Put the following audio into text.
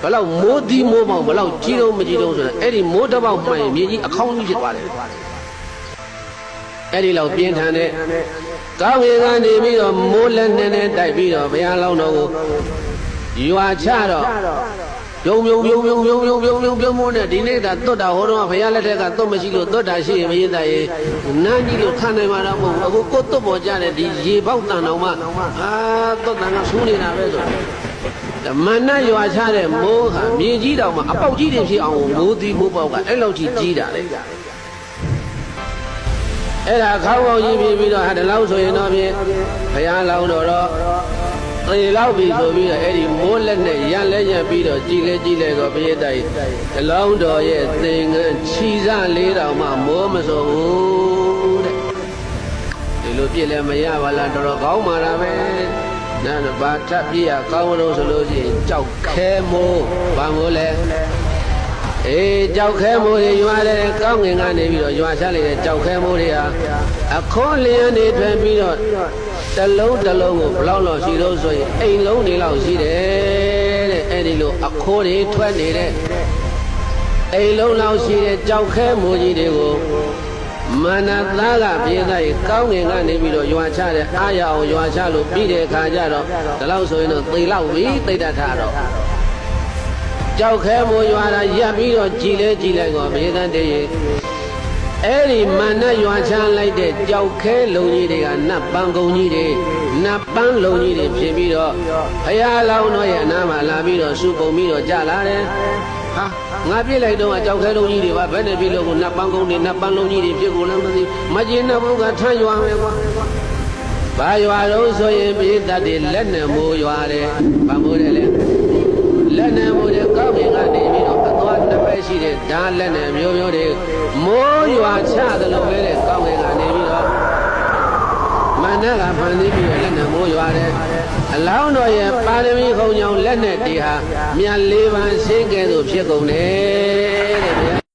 ဘလောက်မိုးဒီမိုးပေါင်းဘလောက်ကြီးတော့မကြီးတော့ဆိုတော့အဲ့ဒီမိုးတစ်ပေါက်မှန်ရင်မြေကြီးအခေါင်းကြီးဖြစ်သွားတယ်အဲ့ဒီလောက်ပြင်းထန်တဲ့ကောင်းကင်ကနေပြီးတော့မိုးလက်နဲ့တိုက်ပြီးတော့ဘုရားလောင်းတော်ကိုရွာချတော့ပြုံနဲ့ဒီနေ့သာသွတ်တာဟောတော့ဘုရားလက်ထက်ကသွတ်မရှိလို့သွတ်တာရှိရင်မရင်တည်းနန်းကြီးလို့ခံနိုင်မှာတော့မဟုတ်ဘူးအခုကိုသွတ်ပေါ်ကြတဲ့ဒီရေပေါက်တန်တော်မှသွတ်တန်ကဆူးနေတာပဲဆိုမန္တရွာချတဲ့မိုးဟာမြေကြီးတောင်မှအပေါက်ကြီးတွေဖြစ်အောင်မိုးသီးမိုးပေါက်ကအဲ့လောက်ကြီးကြီးတာလေအဲ့ဒါခေါင်းကောင်းကြီးပြီးတော့ဟာဒီလောက်ဆိုရင်တော့ဖြင့်ဘုရားလောင်းတော်တော့သေလောက်ပြီဆိုပြီးတော့အဲ့ဒီမိုးလက်နဲ့ရန်လဲရပြီးတော့ကြည်လဲကောပရိသတ်ဒီလောင်းတော်ရဲ့သင်္ကန်းခြီးစားလေးတောင်မှမိုးမစိုးဘူးတဲ့ဒီလိုပြည့်လဲမရပါလားတော်ကောင်းပါလားပဲနားဘာထပ်ပြရကောင်းလို့ဆိုလို့ရှိရင်ကြောက်ခဲမိုးဘာမိုးလဲကြောက်ခဲမိုးတွေရွာတယ်ကောင်းငင်ကနေပြီးတော့ရွာချလိုက်တဲ့ကြောက်ခဲမိုးတွေဟာအခွန်လျန်းတွေထွက်ပြီးတော့တလုံးကိုဘလောက်လောက်ရှိလို့ဆိုရင်အိမ်လုံးတွေလောက်ရှိတယ်တဲ့အဲ့ဒီလိုအခိုးတွေထွက်နေတဲ့အိမ်လုံးလောက်ရှိတဲ့ကြောက်ခဲမိုးကြီးတွေကိုမာနသားကပြေးသားကောင်းငင်ကနေပြီးတော့ရွာချတဲ့အားရအောင်ရွာချလို့ပြီးတဲ့အခါကျတော့ဒီလောက်ဆိုရင်တော့သေလောက်ပြီသိတ္တထတော့ကြောက်ခဲမိုးရွာတာရပ်ပြီးတော့ကြည်လိုက်ကောဘေးသန်းတည်းအဲ့ဒီမာနရွာချလိုက်တဲ့ကြောက်ခဲလုံကြီးတွေကနတ်ပန်းကုံကြီးတွေနတ်ပန်းလုံကြီးတွေဖြစ်ပြီးတော့ဘုရားလောင်းတော်ရဲ့အနားမှာလာပြီးတော့စုပုံပြီးတော့ကြလာတယ်ဟာငါပြစ်လိုက်တော့ကြောက်ခဲလုံးကြီးတွေပါဘယ်နဲ့ပြစ်လို့ကိုနတ်ပန်းကုန်းတွေနတ်ပန်းလုံးကြီးတွေပြစ်ကိုလည်းမသိမကျင်တဲ့ဘုကထမ်းရွာမယ်ကွာဘာရွာတော့ဆိုရင်ပြစ်တတ်တယ်လက်နဲ့မိုးရွာတယ်ဘာမိုးတယ်လဲလက်နဲ့မိုးတယ်ကောင်းကင်ကနေပြီးတော့အသွားတစ်ပဲရှိတဲ့ဓာတ်လက်နဲ့မျိုးတွေမိုးရွာချသလိုပဲတဲ့ကောင်းကင်ကနေပြီးတော့မန္တကဖန်ပြီးတော့လက်နဲ့မိုးရွာတယ်အလောင်းတော်ရဲ့ပါရမီခုံကြောင့်လက်နဲ့တေဟာမြတ်၄ပါးရှင်းကဲသို့ဖြစ်ကုန်တယ်တဲ့ဗျာ